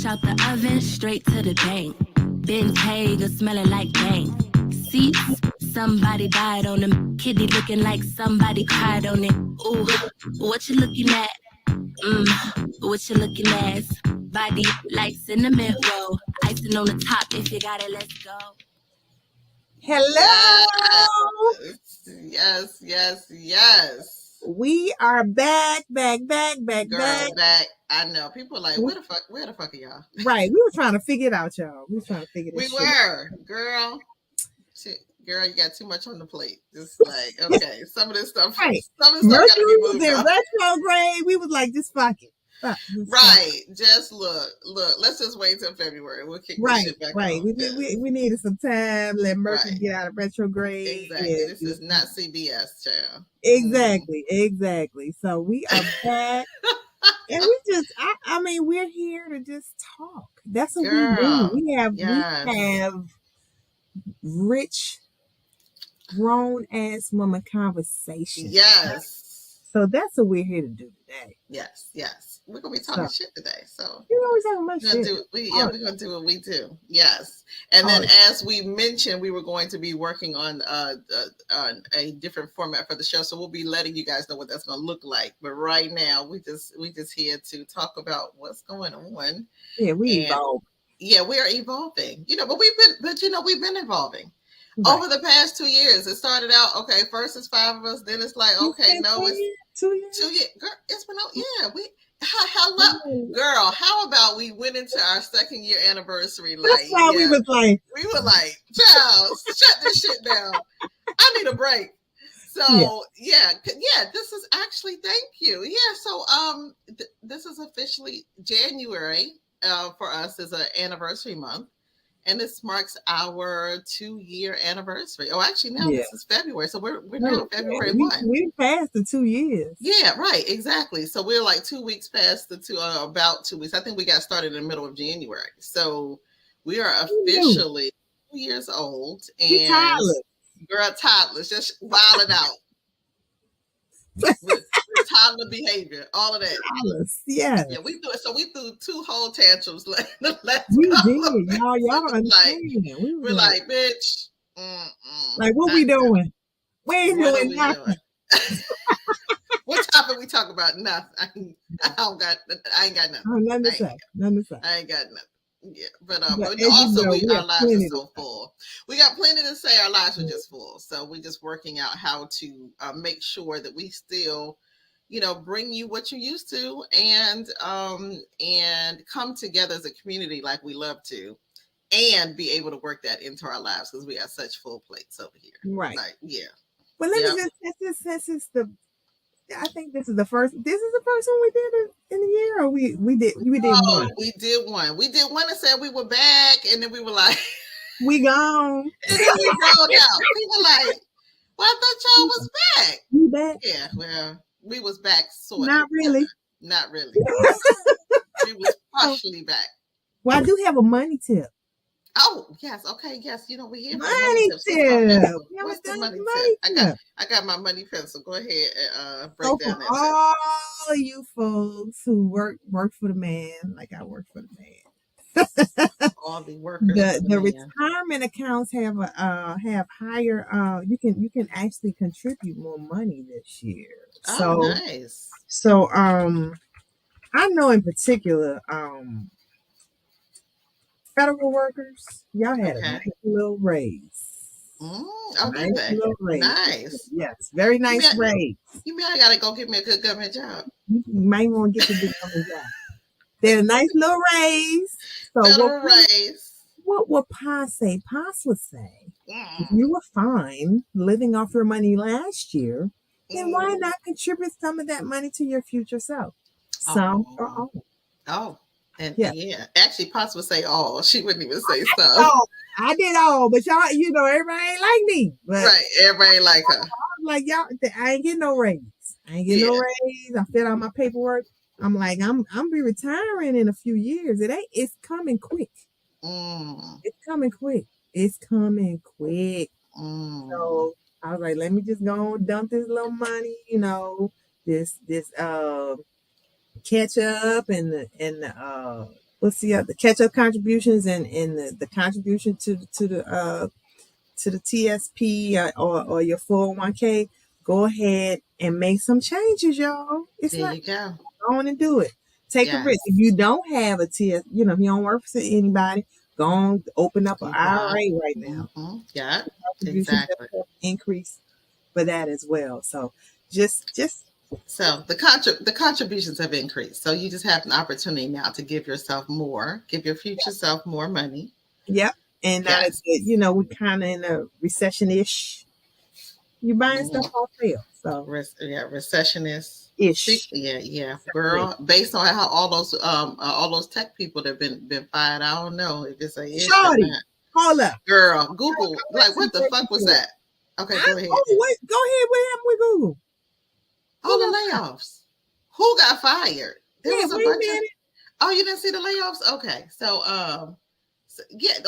Fresh out the oven, straight to the bank. Bentayga smelling like dank. Seats, somebody died on them. Kitty looking like somebody cried on it. Ooh, what you looking at? What you looking at? Body lights in the middle. Icing on the top. If you got it, let's go. Hello. Yes. We are back. Girl, back. I know. People are like, where the fuck are y'all? Right. We were trying to figure it out, y'all. We were trying to figure this shit out. Girl. Shit, girl, you got too much on the plate. Just like, okay, some of this stuff, right. Some of this stuff gotta be moved was in on. retrograde. We was like, just fuck it. Right. Just look. Let's just wait till February. We'll kick this shit back Right. on. We needed some time. Let Mercury get out of retrograde. Exactly. This is not CBS, child. Exactly. So we are back. And we just, I mean, we're here to just talk. That's what we do. We have rich, grown ass woman conversation. Yes. So that's what we're here to do today. Yes. We're gonna be talking shit today. So you're always talking about shit. We're gonna do what we do. Yes. And then as we mentioned, we were going to be working on a different format for the show. So we'll be letting you guys know what that's gonna look like. But right now we just here to talk about what's going on. Yeah, we evolve. Yeah, we are evolving. But we've been evolving. Right. Over the past 2 years. It started out, okay, first it's 5 of us, then it's like, okay, no, it's 2 years. 2 years. Girl, it's been hello, girl. How about we went into our 2nd year anniversary? That's why we were like, child, shut this shit down. I need a break. So this is actually, thank you. Yeah, so this is officially January for us is an anniversary month. And this marks our 2-year anniversary. Oh, actually, now this is February. So we're now February 1. We passed the 2 years. Yeah, right. Exactly. So we're like 2 weeks past about 2 weeks. I think we got started in the middle of January. So we are officially 2 years old. And toddlers, just wilding out. with toddler behavior, all of that. Yeah, we do it. So we threw 2 whole tantrums. We did, y'all understand. We're like, bitch. Like, what we doing? We ain't doing nothing. What topic we talk about? Nothing. I ain't got nothing. Oh, nothing to say. I ain't got nothing. Yeah, but also our lives are so full. We got plenty to say. Our lives are just full. So we're just working out how to make sure that we still, bring you what you're used to and come together as a community like we love to, and be able to work that into our lives because we have such full plates over here. Right. Like, yeah. Well, let me just I think this is the first one we did in a year, or we did one. We did one. We did one and said we were back, and then we were like, we gone. And then we rolled out. People like, well, I thought y'all was back. We back? Yeah, well, we was back sort of. Not really. Not really. We was partially back. Well, I do have a money tip. Oh, yes. Okay, yes. We hear money tip. What's the money tip? I got my money pencil. Go ahead and break down that. All of you folks who work for the man, like I work for the man. All the workers. The retirement accounts have higher. You can actually contribute more money this year. So nice. So I know in particular federal workers, y'all had a nice little raise. Nice. Yes, very nice raise. You mean I gotta go get me a good government job? You might want to get the good government job. They're a nice little raise. So what would Pa say? Pa would say, if you were fine living off your money last year, then why not contribute some of that money to your future self? Some or all. Oh. And actually, Pops would say all. She wouldn't even say some. Oh, I did all, but y'all, everybody ain't like me. But right, everybody ain't like her. I was like, y'all, I ain't getting no raise. I filled out my paperwork. I'm like, I'm be retiring in a few years. It's coming quick. It's coming quick. So I was like, let me just go and dump this little money, this catch up and what's the catch-up contributions and the contribution to the TSP or your 401k, go ahead and make some changes, y'all. It's there not you go. go on and do it. Take a risk. If you don't have a TS, if you don't work for anybody, go on, open up an IRA right now. Mm-hmm. Yeah, exactly. Increase for that as well. So just so the contributions have increased. So you just have an opportunity now to give yourself more, give your future self more money. Yep. And now that we're kind of in a recession-ish, you're buying stuff off sale. So recessionist ish. Yeah, girl. Based on how all those tech people that have been fired, I don't know if it's a ish or not. Hold up, girl. Google, like, what the fuck was that? Okay, go ahead. Oh, wait, go ahead. What happened with Google? All the layoffs. Who got fired? There was a bunch of. Oh, you didn't see the layoffs? Okay, so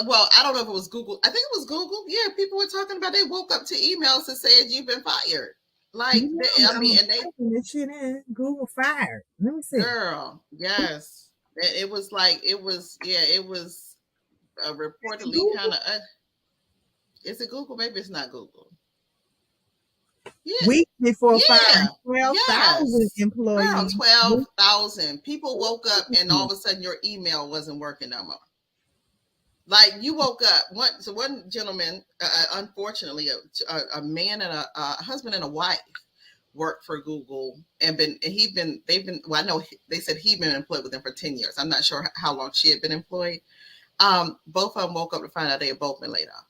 well, I don't know if it was Google. I think it was Google. Yeah, people were talking about they woke up to emails that said you've been fired. Like, and they this shit in Google fired. Let me see. Girl, yes, it was reportedly kind of. Is it Google? Maybe it's not Google. Yeah. Week before firing 12,000 employees. Girl, 12,000 people woke up and all of a sudden your email wasn't working no more. Like, you woke up. One gentleman, unfortunately, a man and a husband and a wife worked for Google and I know they said he'd been employed with them for 10 years. I'm not sure how long she had been employed. Both of them woke up to find out they had both been laid off.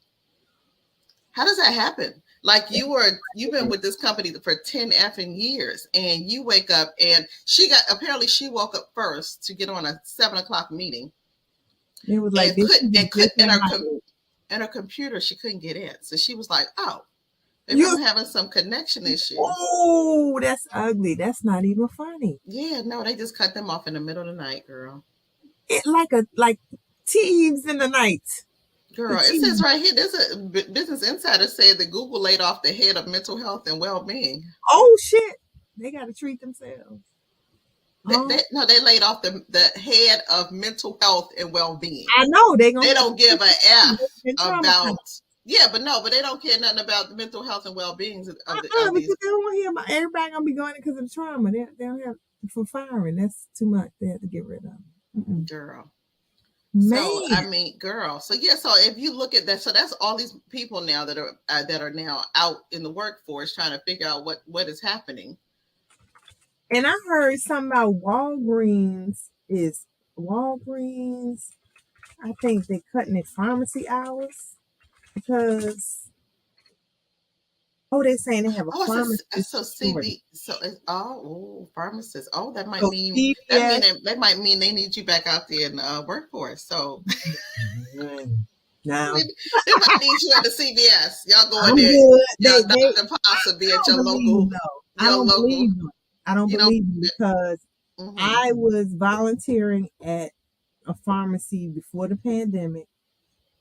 How does that happen? Like, you've been with this company for 10 effing years, and you wake up and she woke up first to get on a 7:00 meeting. It was like and her computer, she couldn't get in. So she was like, oh, maybe I'm having some connection issues. Oh, that's ugly. That's not even funny. Yeah, no, they just cut them off in the middle of the night, girl. It like thieves in the night. Girl, it says right here, there's a Business Insider said that Google laid off the head of mental health and well-being. Oh, shit. They got to treat themselves. They laid off the head of mental health and well-being. I know. They don't give a F about... Yeah, but they don't care nothing about the mental health and well-being of because they don't want to hear about everybody going to be going because of the trauma. They don't have for firing. That's too much. They have to get rid of them. Girl. Man. So I mean, girl. So yeah. So if you look at that, so that's all these people now that are now out in the workforce trying to figure out what is happening. And I heard something about Walgreens. I think they're cutting their pharmacy hours because. Oh, they're saying they have a pharmacist. Pharmacists. Oh, that might mean that might mean they need you back out there in the workforce. So now they might need you at the CVS. Y'all go in there. Dr. Pasa be at your local. I don't believe them. I don't believe them because I was volunteering at a pharmacy before the pandemic.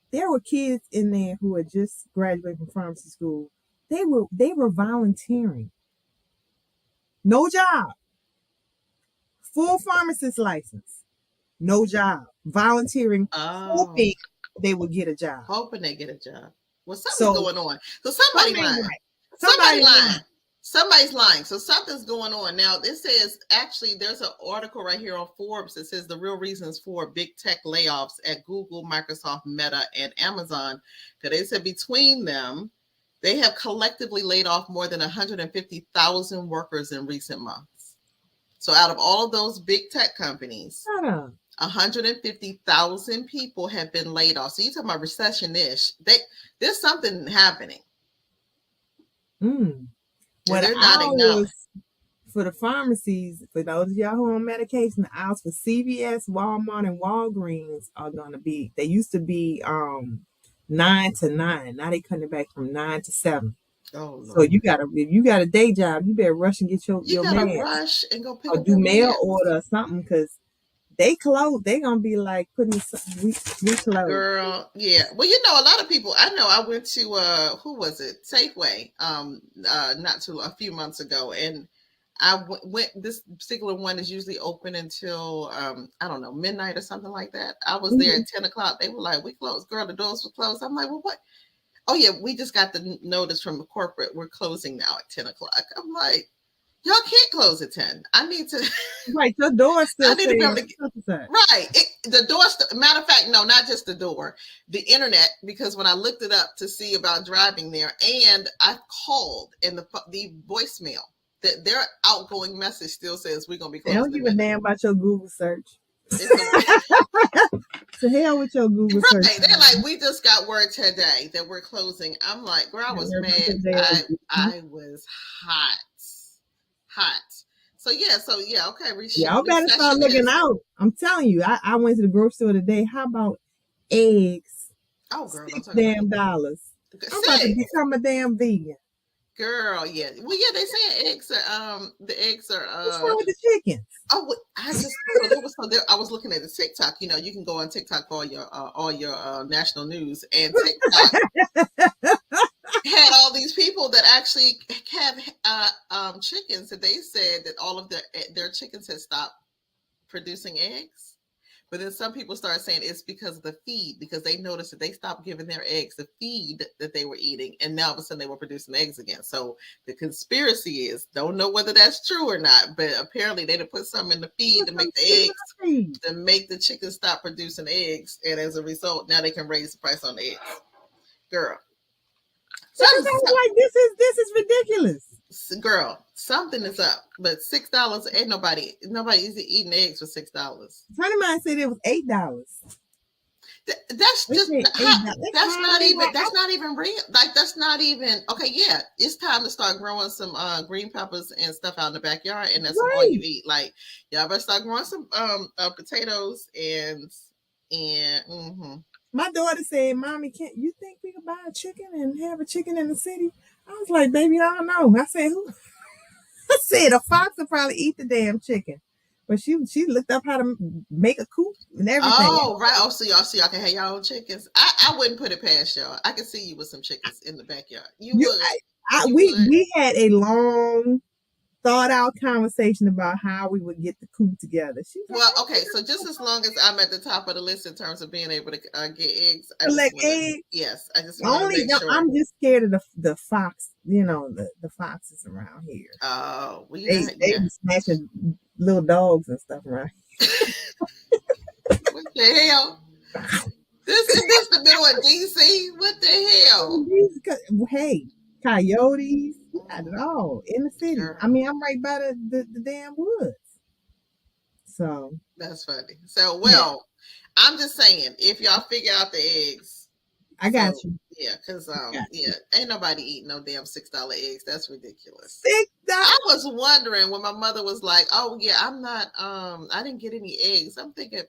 There were kids in there who had just graduated from pharmacy school. They were volunteering. No job. Full pharmacist license. No job. Volunteering. Hoping they would get a job. Hoping they get a job. Well, something's going on. So somebody's lying. Somebody's lying. So something's going on. Now, this says, actually, there's an article right here on Forbes that says the real reasons for big tech layoffs at Google, Microsoft, Meta, and Amazon. Because they said between them, they have collectively laid off more than 150,000 workers in recent months. So out of all of those big tech companies, 150,000 people have been laid off. So you're talking about recession-ish. There's something happening. What they're not acknowledging. For the pharmacies, for those of y'all who are on medication, the hours for CVS, Walmart, and Walgreens are going to be, they used to be 9 to 9. Now they cutting it back from 9 to 7. Oh, Lord. So if you got a day job, you better rush and get your mail. Rush and go pick or up do mail order or something because they close. They gonna be like putting we close. Girl, yeah. Well, a lot of people. I know. I went to who was it? Safeway. A few months ago, and went. This particular one is usually open until I don't know, midnight or something like that. I was there at 10 o'clock. They were like, "We closed, girl. The doors were closed." I'm like, "Well, what?" "Oh yeah, we just got the notice from the corporate. We're closing now at 10 o'clock." I'm like, "Y'all can't close at 10. I need to." Right, your door still. I need to be able to get, right. The door. Matter of fact, no, not just the door, the internet. Because when I looked it up to see about driving there, and I called, and the voicemail, that their outgoing message still says we're gonna be closed. They don't give a damn about your Google search. To hell with your Google right. search. They're like, "We just got word today that we're closing." I'm like, girl, I was mad. I was hot. So yeah, okay. Y'all better start looking out. I'm telling you, I went to the grocery store today. How about eggs? Oh, girl, $6 damn. I'm about to become a damn vegan. Girl, yeah. Well, yeah, they say eggs are the eggs are what's wrong with the chickens? Oh, I was looking at the TikTok. You know, you can go on TikTok for all your national news, and TikTok had all these people that actually have chickens, that they said that all of their chickens had stopped producing eggs. But then some people started saying it's because of the feed, because they noticed that they stopped giving their eggs the feed that they were eating, and now all of a sudden they were producing eggs again. So the conspiracy is, don't know whether that's true or not, but apparently they put some in the feed to make the eggs, to make the chickens stop producing eggs, and as a result, now they can raise the price on the eggs. Girl. Like this is ridiculous. Girl, something is up, but $6 ain't nobody's eating eggs for $6. Friend of mine said it was $8. That's just that's not even real. Like, that's not even okay. Yeah, it's time to start growing some green peppers and stuff out in the backyard, and that's all you eat. Like, y'all better start growing some potatoes and. My daughter said, "Mommy, can't you think we could buy a chicken and have a chicken in the city?" I was like, "Baby, I don't know." I said, "Who?" I said, "A fox will probably eat the damn chicken." But she looked up how to make a coop and everything. Oh, right. Oh, so y'all can have y'all own chickens. I wouldn't put it past y'all. I can see you with some chickens in the backyard. We had a long, thought out conversation about how we would get the coop together. Okay, so just as long as I'm at the top of the list in terms of being able to get eggs, eggs. Yes, I just want to make sure. I'm just scared of the fox. You know, the foxes around here. Oh, they be smashing little dogs and stuff around here. What the hell? This is the middle of DC. What the hell? Hey, coyotes. Not at all in the city. Sure. I mean, I'm right by the damn woods. So that's funny. So, I'm just saying, if y'all figure out the eggs, I got you. Yeah, because ain't nobody eating no damn $6 eggs. That's ridiculous. $6. I was wondering when my mother was like, "Oh yeah, I'm not. I didn't get any eggs." I'm thinking,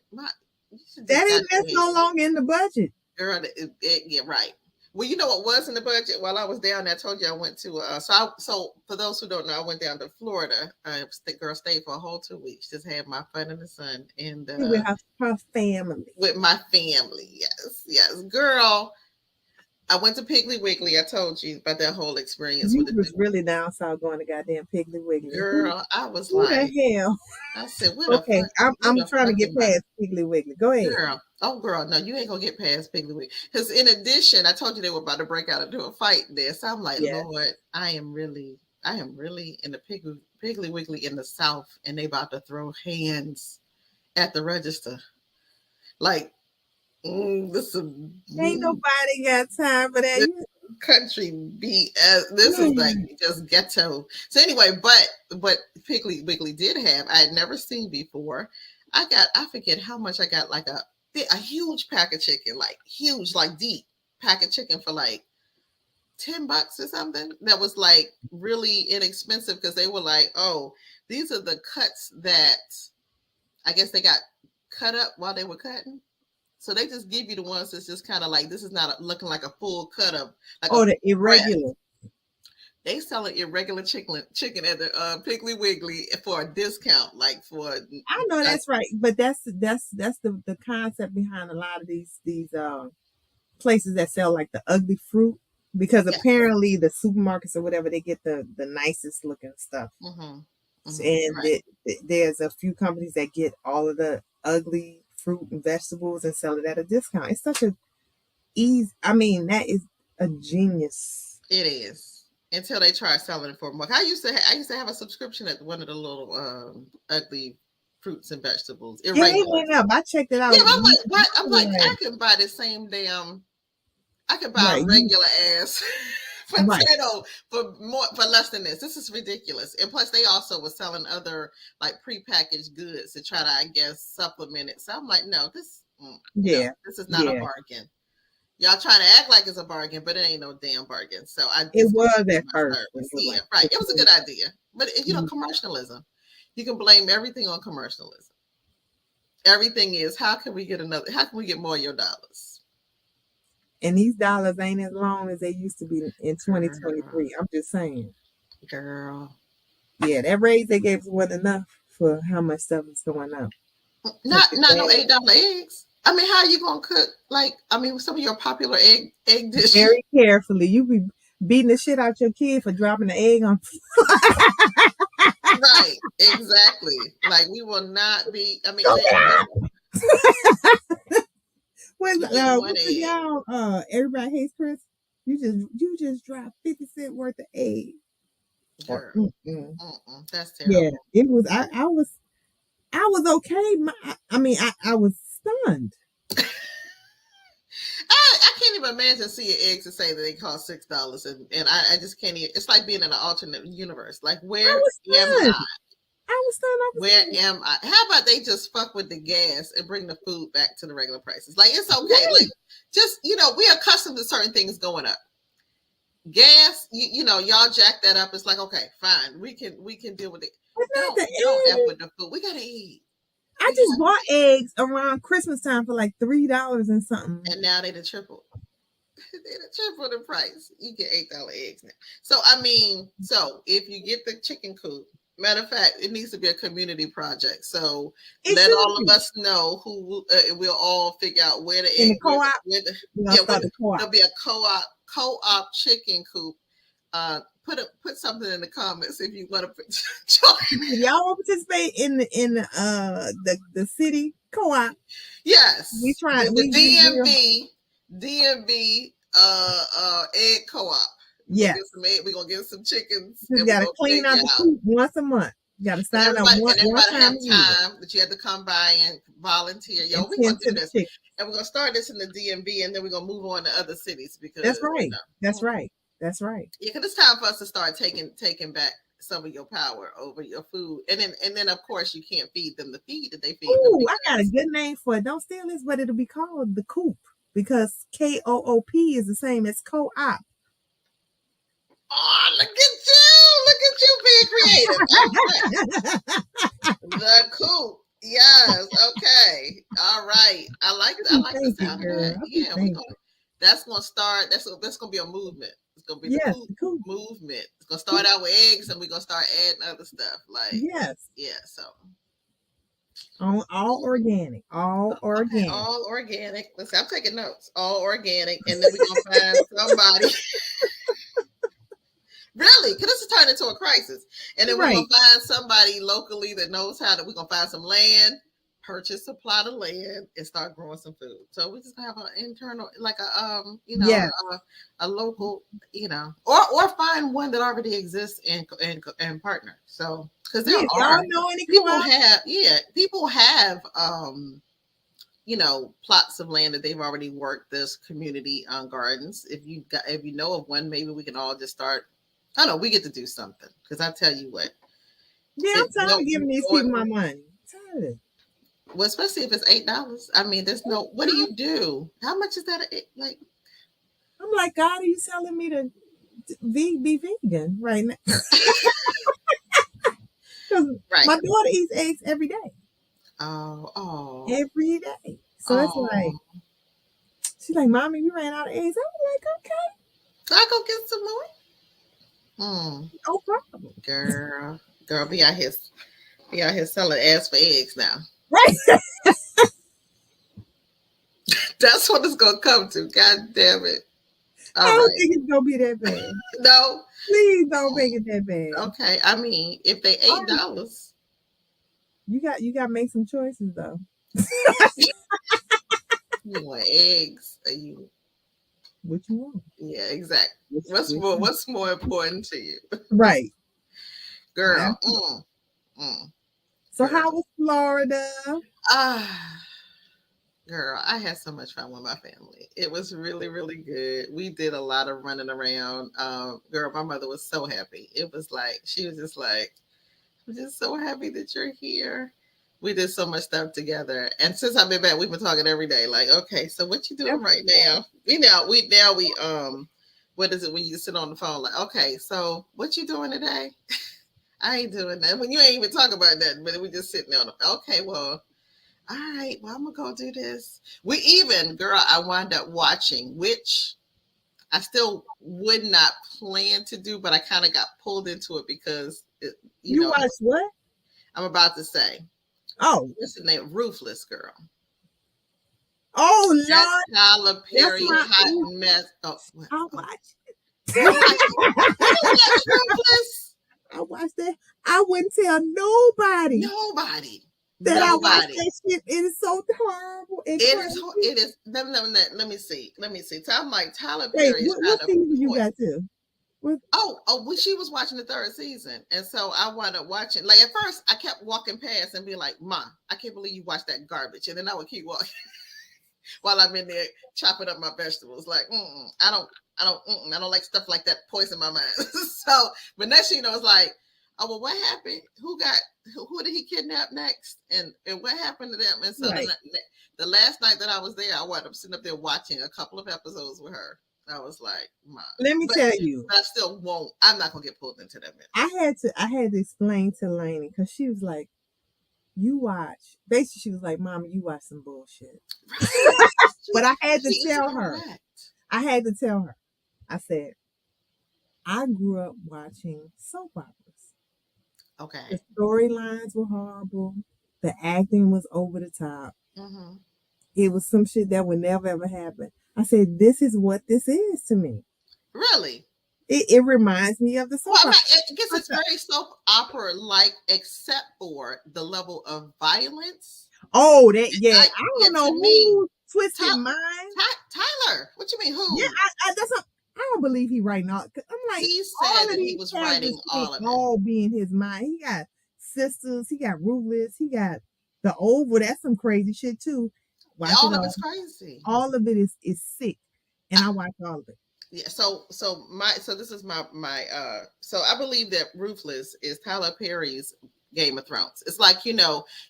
that's no longer in the budget, girl. Yeah, right. Well, you know what was in the budget while I was down there? I told you I went to so for those who don't know, I went down to Florida. The girl stayed for a whole 2 weeks. Just had my fun in the sun and with her family. With my family, yes, girl. I went to Piggly Wiggly. I told you about that whole experience. You was really down south going to goddamn Piggly Wiggly. Girl, I was like, what the hell? I said, okay, I'm trying to get past Piggly Wiggly. Go ahead. Girl, no, you ain't gonna get past Piggly Wiggly. Because in addition, I told you they were about to break out into a fight there. So I'm like, Lord, I am really in the Piggly Wiggly in the South, and they about to throw hands at the register. Like, ain't nobody got time for that. Country BS. This is like just ghetto. So anyway, but Piggly Wiggly did have, I had never seen before. I forget how much I got, like a huge pack of chicken, like huge, like deep pack of chicken for like $10 or something. That was like really inexpensive because they were like, oh, these are the cuts that I guess they got cut up while they were cutting. So they just give you the ones that's just kind of like, this is not looking like a full cut of. Like the irregular. Breast. They selling irregular chicken at the Piggly Wiggly for a discount, like for. I know that's right, but that's the concept behind a lot of these places that sell like the ugly fruit, because apparently the supermarkets or whatever, they get the nicest looking stuff. Mm-hmm. And there's a few companies that get all of the ugly fruit and vegetables and sell it at a discount. It's such a easy. I mean, that is a genius. It is. Until they try selling it for more. I used to have a subscription at one of the little ugly fruits and vegetables. Yeah, they went up. I checked it out. Yeah, I'm like, what? I'm like, I can buy the same damn. I can buy a regular ass potato for less than this. This is ridiculous. And plus, they also were selling other like prepackaged goods to try to, I guess, supplement it. So I'm like, no, this is not a bargain. Y'all trying to act like it's a bargain, but it ain't no damn bargain. So it was at first. Yeah, right. It was a good idea, but commercialism. You can blame everything on commercialism. Everything is how can we get more of your dollars? And these dollars ain't as long as they used to be in 2023. I'm just saying. Girl. Yeah, that raise they gave us wasn't enough for how much stuff is going up. Not no $8 eggs. I mean, how are you gonna cook? Like, I mean, some of your popular egg dishes. Very carefully. You be beating the shit out your kid for dropping the egg on. Right, exactly. Like, we will not be. I mean, everybody hates Chris. You just dropped 50 cents worth of egg. That's terrible. Yeah, it was. I was okay. I was stunned. I can't even imagine seeing eggs and say that they cost $6, and I just can't even. It's like being in an alternate universe. Like, where am I? I was stunned. Where am I? How about they just fuck with the gas and bring the food back to the regular prices? Like, it's okay. Yeah. Like, just we're accustomed to certain things going up. Gas, y'all jack that up. It's like, okay, fine, we can deal with it. Don't F with the food. We gotta eat. I just bought eggs around Christmas time for like $3 and something. And now they tripled. They tripled the price. You get $8 eggs now. So, I mean, if you get the chicken coop, matter of fact, it needs to be a community project. So let all of us know who we'll all figure out where the egg. Co-op. There'll be a co-op chicken coop. Put something in the comments if you want to join. Y'all want to participate in the city co-op? Yes, we tried the DMV egg co-op. Yeah, we're gonna get some chickens. You gotta clean out the coop once a month. You gotta sign up one time that you have to come by and volunteer. We're gonna do this, and we're gonna start this in the DMV, and then we're gonna move on to other cities because that's right. That's right. That's right. Yeah, because it's time for us to start taking back some of your power over your food, and then of course you can't feed them the feed that they feed. Oh, I got a good name for it. Don't steal this, but it'll be called the Coop because KOOP is the same as co-op. Oh, look at you being creative. The Coop. Yes. Okay. All right. I like the sound of that. Yeah, that's gonna start. That's gonna be a movement. It's gonna be the Coop movement. It's gonna start out with eggs, and we're gonna start adding other stuff. Like so. All organic. All organic. All organic. Listen, I'm taking notes. All organic, and then we're gonna find somebody. Really, because this is turning into a crisis, and then we're gonna find somebody locally that knows how to. We're gonna find some land. Purchase a plot of land and start growing some food. So we just have an internal, like a local, or find one that already exists and partner. So because y'all know any people have plots of land that they've already worked this community gardens. If you know of one, maybe we can all just start. I don't know. We get to do something because I tell you what. Yeah, I'm tired of giving these people my money. I'm tired. Well, especially if it's $8. I mean, there's no. What do you do? How much is that? Like, I'm like, God, are you telling me to be vegan right now? Because my daughter eats eggs every day. Oh, every day. So it's like, she's like, Mommy, you ran out of eggs. I was like, okay, I'll go get some more. No problem, girl, be out here selling ass for eggs now. Right. That's what it's gonna come to. God damn it. I don't think it's gonna be that bad. No, please don't make it that bad. Okay, I mean, if they $8, you got to make some choices though. You want eggs? Are you? What you want? Yeah, exactly. What's more important to you? Right, girl. So girl. How was Florida? Girl, I had so much fun with my family. It was really, really good. We did a lot of running around. Girl, my mother was so happy. It was like, she was just like, I'm just so happy that you're here. We did so much stuff together. And since I've been back, we've been talking every day. Like, okay, so what you doing right now? We what is it when you sit on the phone? Like, okay, so what you doing today? I ain't doing that. When you ain't even talking about that, but we just sitting on the, okay, well, all right, well, I'm gonna go do this. We even, girl, I wound up watching, which I still would not plan to do, but I kind of got pulled into it because you know, watched what? I'm about to say. Oh, what's the name? Ruthless, girl. Oh Lord, that Tyler Perry hot mess. Oh, what? I watched it. I watched that. I wouldn't tell nobody. That I watched that shit. It is so horrible. It is. Let me see. So I'm like, Tyler Perry. What season you got to? She was watching the third season, and so I wound up watching. Like at first, I kept walking past and be like, "Ma, I can't believe you watched that garbage," and then I would keep walking while I'm in there chopping up my vegetables. Like, I don't like stuff like that. Poison my mind. So, but next thing you know, it's like, oh well, what happened? Who did he kidnap next? And what happened to them? And so the last night that I was there, I wound up sitting up there watching a couple of episodes with her. I was like, Mom. Let me tell you. I still won't. I'm not gonna get pulled into that mess. I had to explain to Lainey because she was like, you watch. Basically, she was like, Mama, you watch some bullshit. But I had to tell her. I had to tell her. I said, I grew up watching soap operas. Okay. The storylines were horrible. The acting was over the top. Mm-hmm. It was some shit that would never ever happen. I said, this is what this is to me. Really? It reminds me of the soap opera. I guess it's very soap opera-like, except for the level of violence. Oh, that I don't know who twisted mine. Tyler, what you mean who? Yeah, I don't believe he writing all. I'm like, he said that he was writing all of it. All being his mind. He got sisters. He got Ruthless. He got the Oval. That's some crazy shit too. All of it's crazy. All of it is sick, and I watch all of it. Yeah. So this is my so I believe that Ruthless is Tyler Perry's Game of Thrones. It's like, you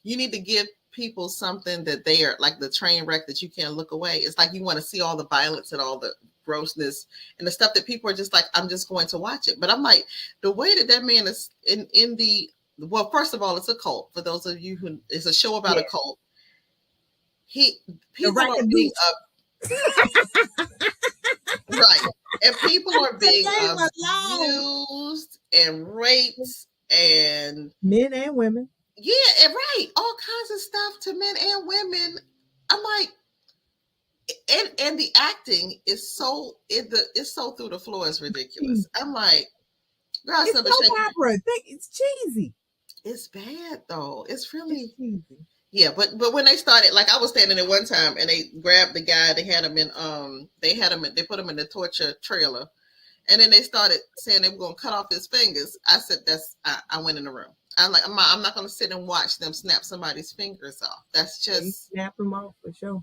need to give people something that they are like the train wreck that you can't look away. It's like you want to see all the violence and all the grossness and the stuff that people are just like, I'm just going to watch it. But I'm like, the way that man is in the, well, first of all, it's a cult. For those of you who, it's a show about a cult. People are being right, and people are being abused and raped, and men and women. Yeah, and right, all kinds of stuff to men and women. I'm like, and the acting is so it's so through the floor. It's ridiculous. I'm like, girl, it's soap opera. It's cheesy. It's bad though. It's really cheesy. Yeah, but when they started, like I was standing there one time and they grabbed the guy, they had him in they put him in the torture trailer, and then they started saying they were gonna cut off his fingers. I said I went in the room. I'm like, I'm not gonna sit and watch them snap somebody's fingers off. That's just snap them off for sure.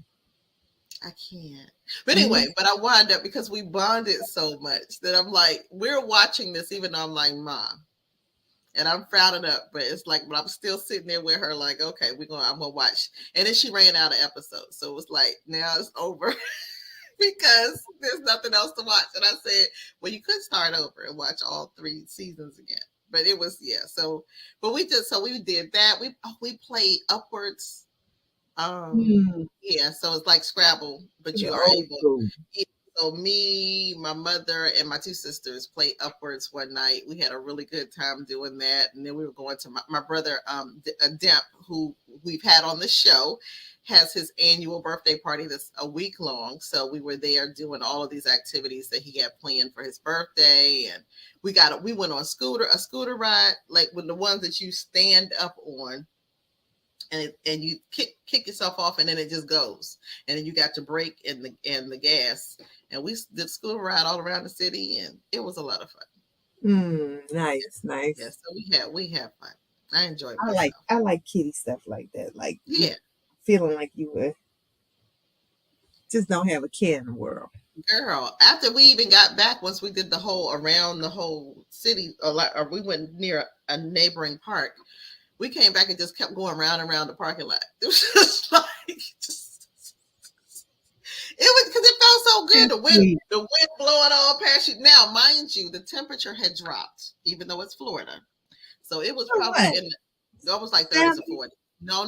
I can't. But anyway, but I wound up because we bonded so much that I'm like, we're watching this even though I'm like, Mom. And I'm frowning up, but it's like, but I'm still sitting there with her, like, okay, I'm gonna watch. And then she ran out of episodes, so it was like, now it's over because there's nothing else to watch. And I said, well, you could start over and watch all 3 seasons again. But it was So, but we did that. We played Upwards. Yeah, so it's like Scrabble, but you are able. So me, my mother, and my 2 sisters played Upwards one night. We had a really good time doing that. And then we were going to my brother, Demp, who we've had on the show. has his annual birthday party that's a week long. So we were there doing all of these activities that he had planned for his birthday. And we went on a scooter ride, like with the ones that you stand up on and you kick yourself off and then it just goes. And then you got to brake and the gas. And we did scooter ride all around the city and it was a lot of fun. Nice. Yeah, so we have fun. I enjoyed myself. I like kitty stuff like that. Like feeling like you would just don't have a care in the world. Girl, after we even got back, once we did around the whole city, or we went near a neighboring park, we came back and just kept going round and round the parking lot. It was just like, it was because it felt so good. The wind blowing all past you. Now, mind you, the temperature had dropped, even though it's Florida. So it was probably it was like 30s or 40s. No.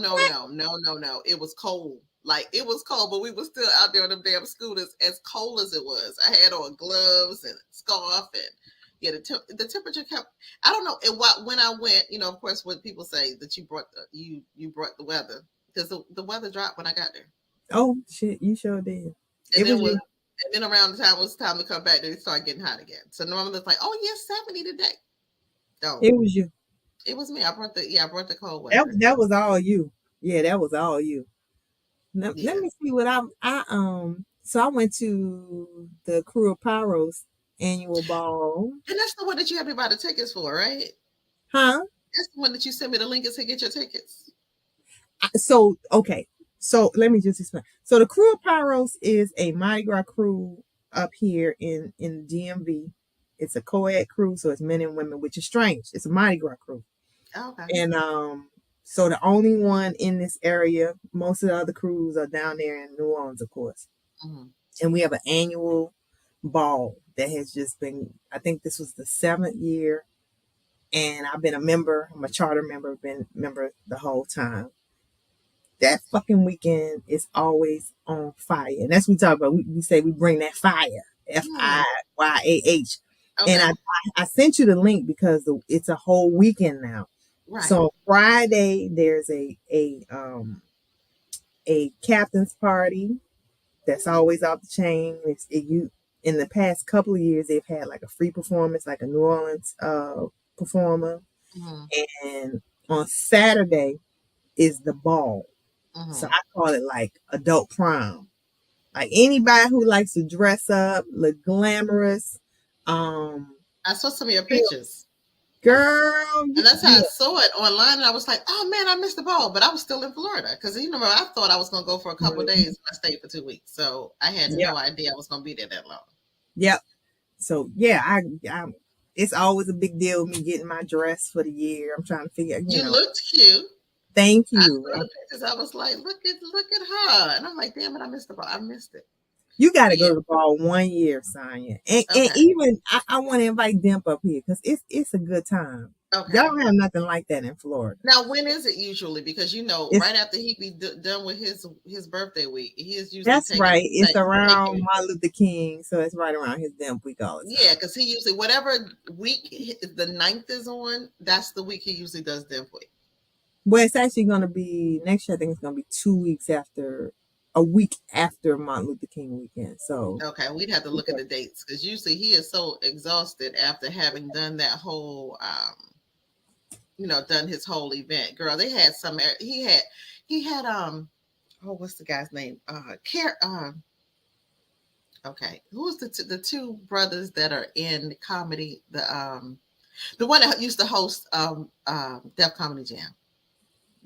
It was cold. Like it was cold, but we were still out there on them damn scooters as cold as it was. I had on gloves and scarf and the temperature kept. I don't know. When I went, of course, when people say that you brought the weather because the weather dropped when I got there. Oh shit, you sure did. And then around the time it was time to come back, they started getting hot again. So normally it's like, oh yes, 70 today. No, it was you. It was me. I brought the cold weather. That was all you. Yeah, that was all you. Let me see what so I went to the Krewe of Pyros annual ball. And that's the one that you had me buy the tickets for, right? Huh? That's the one that you sent me the link to get your tickets. So, okay. So let me just explain. So the Krewe of Pyros is a Mardi Gras crew up here in DMV. It's a co-ed crew, so it's men and women, which is strange. It's a Mardi Gras crew. Okay. And so the only one in this area, most of the other crews are down there in New Orleans, of course. Mm-hmm. And we have an annual ball that has just been, I think this was the 7th year. And I've been I'm a charter member, been a member the whole time. That fucking weekend is always on fire. And that's what we talk about. We say we bring that fire. FIYAH. Okay. And I sent you the link because it's a whole weekend now. Right. So Friday there's a captain's party that's always off the chain. In the past couple of years they've had like a free performance, like a New Orleans performer. Mm-hmm. And on Saturday is the ball. Mm-hmm. So I call it like adult prom. Like anybody who likes to dress up, look glamorous. I saw some of your pictures. Girl. And that's how I saw it online. And I was like, oh man, I missed the ball. But I was still in Florida. Because I thought I was going to go for a couple of days and I stayed for 2 weeks. So I had no idea I was going to be there that long. Yep. So yeah, I it's always a big deal with me getting my dress for the year. I'm trying to figure out. You looked cute. Thank you. I saw the pictures. I was like, look at her. And I'm like, damn it, I missed the ball. I missed it. You got to go to the ball one year, Sonia. And even, I want to invite Demp up here because it's a good time. Okay. Y'all don't have nothing like that in Florida. Now, when is it usually? Because, right after he be done with his birthday week, he is usually That's right. It's around Martin Luther King, so it's right around his Demp week all the time. Yeah, because he usually, whatever week the 9th is on, that's the week he usually does Demp week. Well, it's actually going to be, next year I think it's going to be 2 weeks after, a week after Martin Luther King weekend. So okay, we'd have to look at the dates because usually he is so exhausted after having done that whole, done his whole event. Girl, they had some. He had what's the guy's name? Okay, who's the two brothers that are in the comedy? The one that used to host Def Comedy Jam.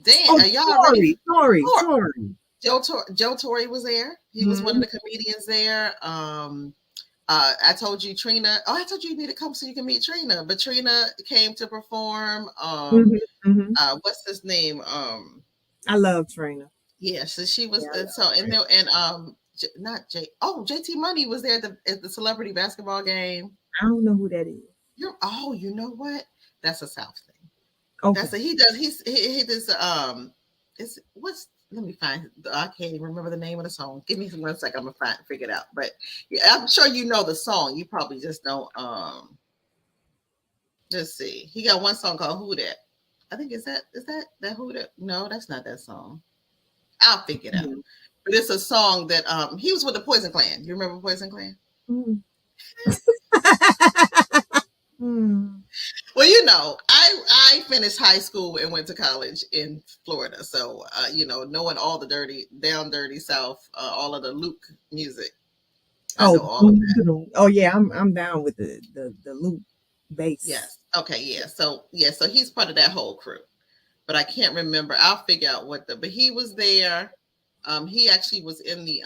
Damn, are y'all ready? Sorry. Joe Torre was there. He was one of the comedians there. I told you Trina. Oh, I told you need to come so you can meet Trina. But Trina came to perform. What's his name? I love Trina. Yeah, so she was. Not J. Oh, JT Money was there at the celebrity basketball game. I don't know who that is. You know what? That's a South thing. Okay. That's he does. He does. Let me find. I can't even remember the name of the song. Give me 1 second. I'm gonna figure it out. But yeah, I'm sure you know the song. You probably just don't. Let's see. He got one song called "Who That." I think is that Who That? No, that's not that song. I'll figure it out. But it's a song that he was with the Poison Clan. You remember Poison Clan? Well, you know, I finished high school and went to college in Florida, so you know, knowing all the dirty South, all of the Luke music. I know all of that. Oh yeah, I'm down with the Luke bass. Yes. Okay. Yeah. So he's part of that whole crew, but I can't remember. I'll figure out but he was there. He actually was in the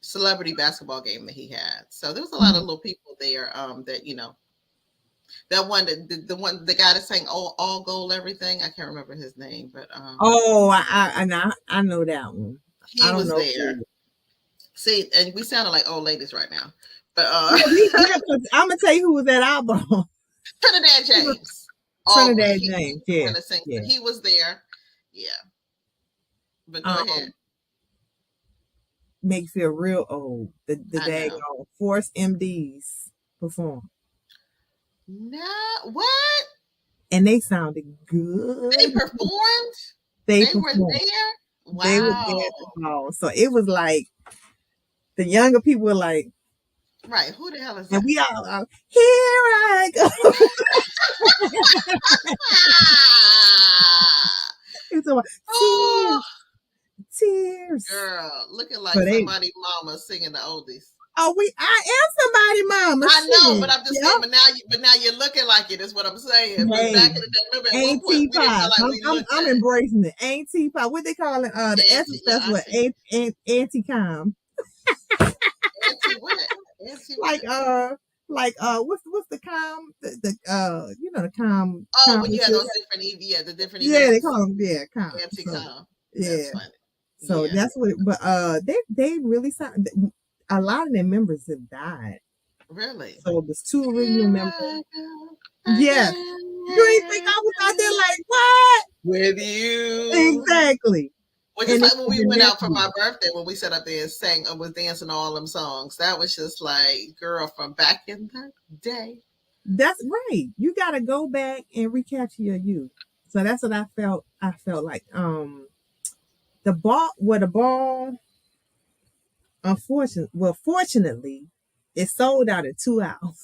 celebrity basketball game that he had. So there was a lot of little people there that, you know, that one, the guy that sang all gold everything. I can't remember his name, but I know that one. He was there. See, and we sounded like old ladies right now, but I'm gonna tell you who was at our ball. Trinidad James. James, yeah. He was there. Yeah. But go ahead. Make you feel real old. The daggone Force MDs perform. No, what? And they sounded good. They performed? They were there? Wow. They were there at the ball. So it was like the younger people were like, right, who the hell is that? And we all here I go. Tears. Girl, looking like somebody's mama singing the oldies. Oh, I am somebody's mama. I know, but I'm just saying. But now you're looking like it. Is what I'm saying. Hey, back in the day, Auntie Pop. I'm embracing it. Auntie Pop. What they call it? The Essence Festival. Auntie Com. Auntie what? Like what's the com the you know the com. Oh, when you have those different the different. Yeah, they call them com. Auntie Com. Yeah. So that's what. But they really sound. A lot of their members have died. Really? So there's 2 original members. Yeah. You didn't think I was out there like what? With you. Exactly. Well, just like when we went out for my birthday, when we sat up there and sang, was dancing all them songs. That was just like, girl, from back in the day. That's right. You got to go back and recapture your youth. So that's what I felt. I felt like the ball. Fortunately, it sold out in 2 hours.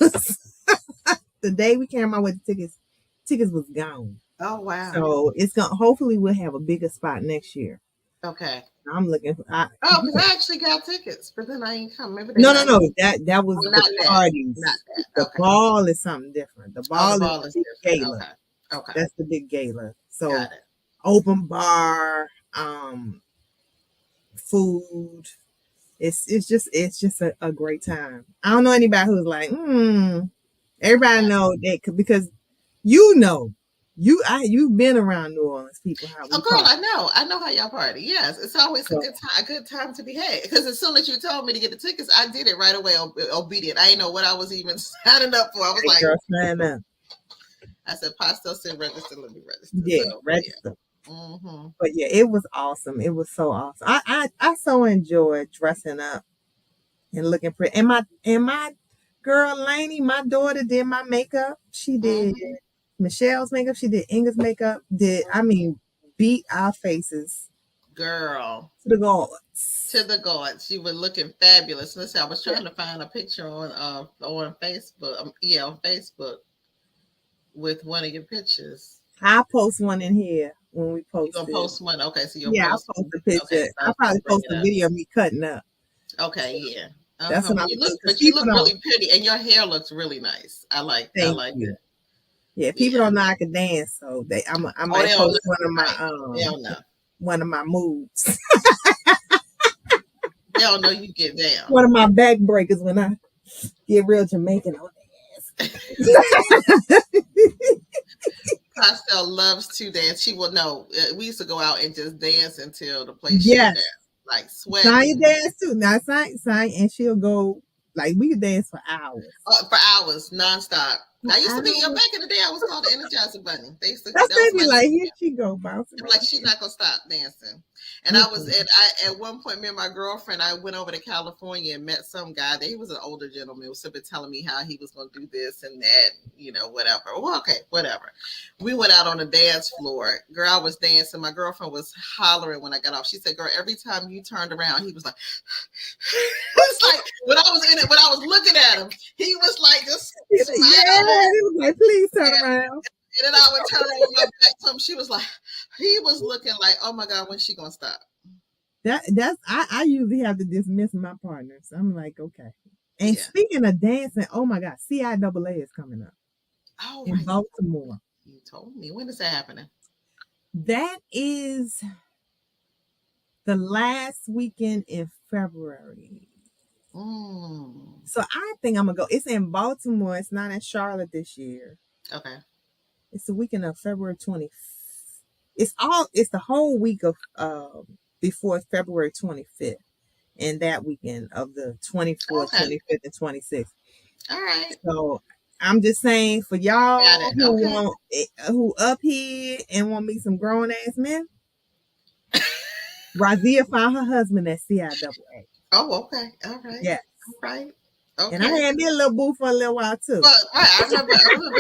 The day we came out with the tickets was gone. Oh wow! So it's gonna. Hopefully, we'll have a bigger spot next year. Okay. I'm looking for. Because I actually got tickets, but then I ain't come. Maybe no. That was the parties. Not that. Okay. The ball is something different. The ball is the big different. gala. Okay. That's the big gala. So got it. Open bar, food. It's just a great time. I don't know anybody who's like, everybody know that because you've been around New Orleans people. Girl, I know how y'all party. Yes, it's always a good time to be had. Because as soon as you told me to get the tickets, I did it right away. Obedient. I didn't know what I was even signing up for. I was like, girl, sign up. I said, Pastor said register. Let me register. Yeah, so, register. Yeah. Mm-hmm. But yeah, it was awesome. It was so awesome. I so enjoyed dressing up and looking pretty. And my girl Lainey, my daughter, did my makeup. She did Michelle's makeup. She did Inga's makeup. Beat our faces, girl, to the gods. You were looking fabulous. Listen, I was trying to find a picture on Facebook. On Facebook with one of your pictures. I'll post one in here when we post. You're gonna post one, okay? So you'll I'll post a picture. Okay, so I'll probably post a video of me cutting up. Okay, yeah. That's what you look really pretty, and your hair looks really nice. I like it. Yeah, people don't know I can dance, so I might post one of my moves. They don't know you get down. One of my back breakers when I get real Jamaican on the ass. Pastel loves to dance. She will know. We used to go out and just dance until the place shut down. Like sweat. Sonia dance too. Now Sonia, and she'll go like we could dance for hours. For hours, nonstop. I used to be back in the day. I was called the Energizer Bunny. They used to. That's that was like here she go bouncing. Like she's not gonna stop dancing. And I was at one point, me and my girlfriend, I went over to California and met some guy. He was an older gentleman. He was telling me how he was gonna do this and that, whatever. Well, okay, whatever. We went out on the dance floor. Girl, I was dancing. My girlfriend was hollering when I got off. She said, "Girl, every time you turned around, he was like." It's like when I was looking at him, he was like just smiling. Yeah, he was like, "Please turn around." And then I would turn with my back to him. She was like, he was looking like, oh my God, when's she gonna stop? I usually have to dismiss my partners. I'm like, okay. And speaking of dancing, oh my God, CIAA is coming up in Baltimore. You told me. When is that happening? That is the last weekend in February. So I think I'm gonna go. It's in Baltimore. It's not in Charlotte this year. Okay. It's the weekend of February 20th. It's the whole week of before February 25th, and that weekend of the 24th, 25th, and 26th. All right. So I'm just saying for y'all who up here and want me some grown ass men, Razia found her husband at CIAA. Oh, okay. All right. Yes. All right. Okay. And I had me a little boo for a little while too. Well, I remember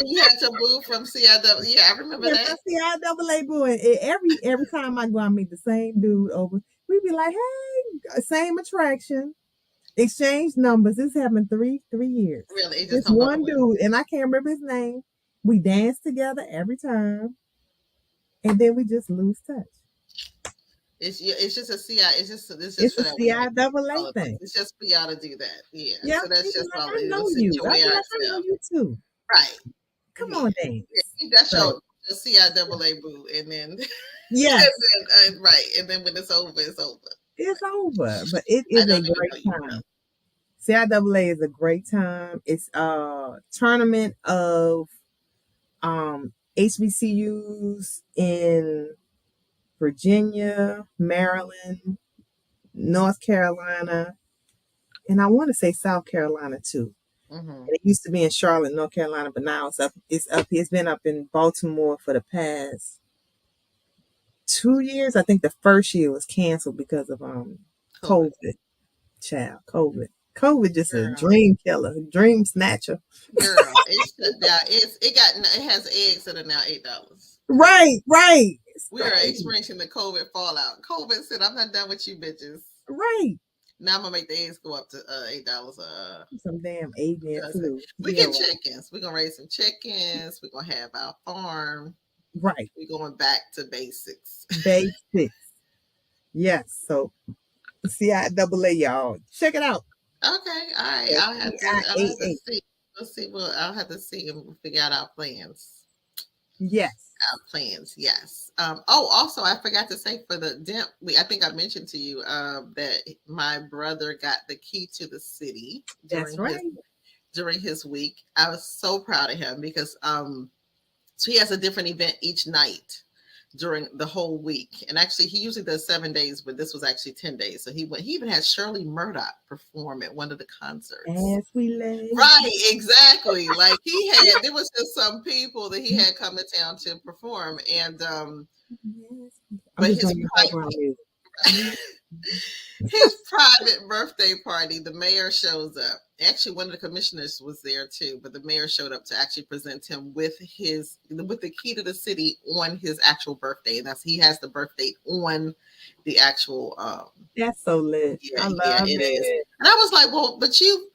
you had your boo from CIAA. Yeah, I remember that. CIAA boo. And every time I go, I meet the same dude over. We be like, hey, same attraction, exchange numbers. It's happened 3 years. Really? It's one dude, and I can't remember his name. We dance together every time, and then we just lose touch. It's just a CI. It's just a CIAA thing. It's just for y'all to do that. Yeah. Yeah. So that's just like, I know you. I know you too. Right. Come on, Dave. Yeah, that's your CIAA boo, and then yes, right, and then when it's over, it's over. It's over, but it is a great time. CIAA is a great time. It's a tournament of HBCUs in Virginia, Maryland, North Carolina, and I want to say South Carolina too. It used to be in Charlotte, North Carolina, but now it's up. It's been up in Baltimore for the past 2 years. I think the first year was canceled because of COVID. Child, COVID just a dream killer, dream snatcher. Girl, it's shut down. It has eggs that are now $8. Right. We are experiencing the COVID fallout. COVID said, "I'm not done with you bitches." Right. Now I'm gonna make the eggs go up to $8. Some damn avian flu. We get chickens. We're gonna raise some chickens. We're gonna have our farm. Right. We're going back to basics. Yes. So CIAA, y'all, check it out. Okay. All right. I'll have to see. Let's see. Well, I'll have to see and figure out our plans. Yes. Our plans. Yes. Also, I forgot to say for the Demp, I think I mentioned to you that my brother got the key to the city during his week. I was so proud of him because so he has a different event each night during the whole week. And actually, he usually does 7 days, but this was actually 10 days. So he even had Shirley Murdoch perform at one of the concerts. As we lay. Right, exactly. Like there was just some people that he had come to town to perform. And but his private birthday party, the mayor shows up. Actually, one of the commissioners was there too, but the mayor showed up to actually present him with the key to the city on his actual birthday. And he has the birth date on the actual. That's so lit. Yeah, I love it is. And I was like, well,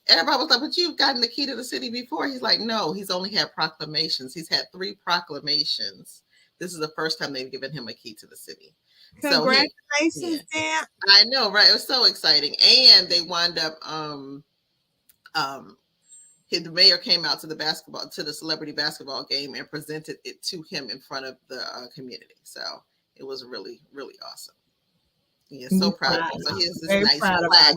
everybody was like, but you've gotten the key to the city before. He's like, no, he's only had proclamations. He's had 3 proclamations. This is the first time they've given him a key to the city. Congratulations, Demp. I know, right? It was so exciting. And they wound up the mayor came out to the celebrity basketball game and presented it to him in front of the community. So it was really, really awesome. Yeah, so proud of him. So he has this nice plaque.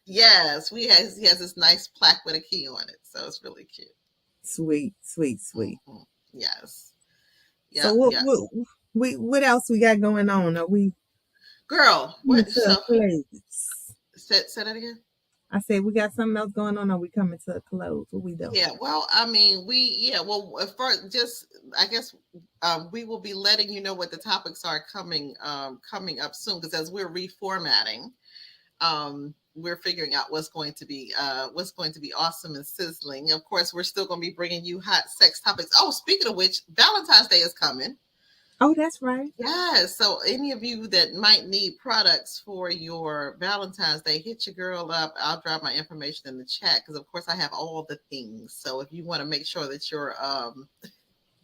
Yes, he has this nice plaque with a key on it. So it's really cute. Sweet. Mm-hmm. Yes. Yeah. So what else we got going on? Are we girl? What? Say that again. I said, we got something else going on, or we coming to a close? What we doing? Yeah, well, I mean, first, just I guess we will be letting you know what the topics are coming up soon, because as we're reformatting, we're figuring out what's going to be awesome and sizzling. Of course, we're still going to be bringing you hot sex topics. Oh, speaking of which, Valentine's Day is coming. Oh, that's right. Yeah. So any of you that might need products for your Valentine's Day, hit your girl up. I'll drop my information in the chat, because of course I have all the things. So if you want to make sure that you're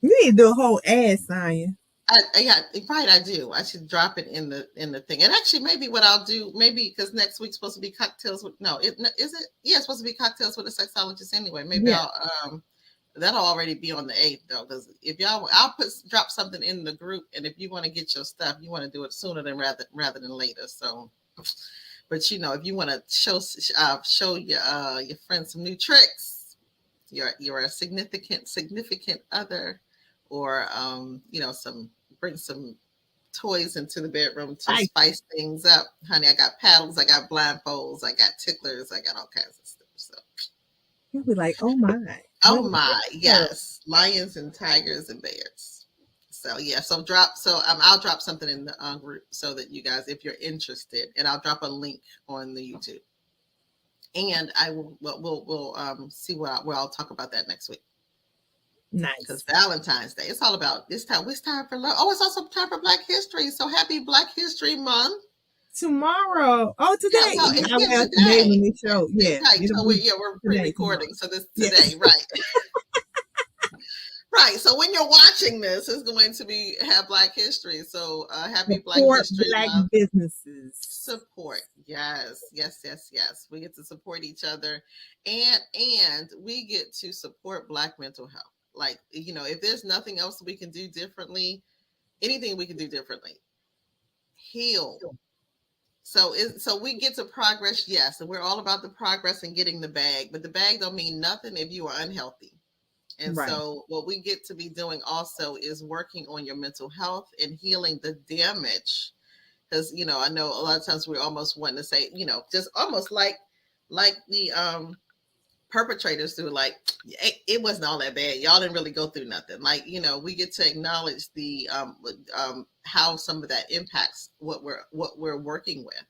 you need to do a whole ad, Sonia. I do. I should drop it in the thing. And actually, maybe what I'll do, maybe because next week's supposed to be cocktails with it's supposed to be cocktails with a sexologist anyway. Maybe I'll that'll already be on the 8th though, because if y'all, I'll drop something in the group, and if you want to get your stuff, you want to do it sooner than rather than later. So, but if you want to show your friends some new tricks, your significant other, or bring some toys into the bedroom to spice things up, honey. I got paddles, I got blindfolds, I got ticklers, I got all kinds of stuff. So you'll be like, oh my. Oh my, yes. Lions and tigers and bears. So yeah, I'll drop something in the group so that you guys, if you're interested, and I'll drop a link on the YouTube. And I will see where I'll talk about that next week. Nice. Because Valentine's Day, it's all about this time. It's time for love. Oh, it's also time for Black History. So happy Black History Month. Tomorrow. Oh, today. Yeah, today when we show. Yeah. Right. So we're pre-recording. So this today, right. Right. So when you're watching this, it's going to have Black History. So happy Black History Black Month. Businesses. Support. Yes. We get to support each other, and we get to support Black mental health. Like, if there's nothing else we can do differently, anything we can do differently, heal. So we get to progress, yes, and we're all about the progress and getting the bag, but the bag don't mean nothing if you are unhealthy. And right. So what we get to be doing also is working on your mental health and healing the damage. Because, I know a lot of times we're almost wanting to say, just almost like the perpetrators do, like, it wasn't all that bad. Y'all didn't really go through nothing. Like, we get to acknowledge the how some of that impacts what we're working with,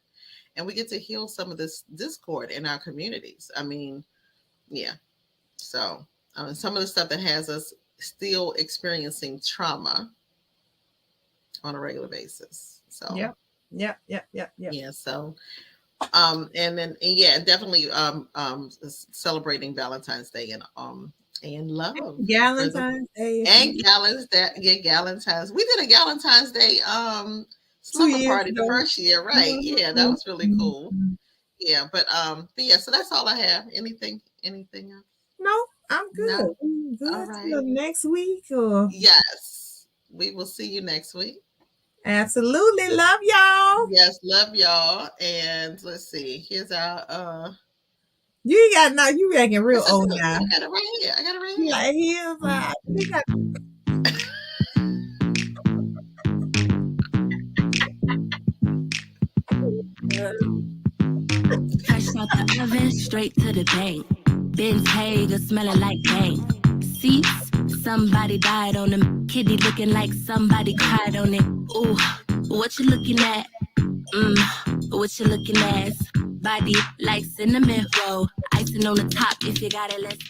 and we get to heal some of this discord in our communities. I mean, yeah. So some of the stuff that has us still experiencing trauma on a regular basis. So yeah. So. And then definitely celebrating Valentine's Day and love. Galentine's Day. And Galentine's. We did a Galentine's Day slumber party the first year, right? Mm-hmm. Yeah, that was really cool. Yeah, but yeah, so that's all I have. Anything else? No, I'm good. No? I'm good. All right. Next week or yes. We will see you next week. Absolutely. Love y'all. Yes, love y'all. And let's see. Here's our you acting real old now. I got it right here. Like here's Fresh out the oven, straight to the bank. Bentayga smelling like bank. Seats, somebody died on them. Kitty looking like somebody cried on it. Ooh, what you looking at? What you looking at? Body like cinnamon roll. Icing on the top if you got it, let's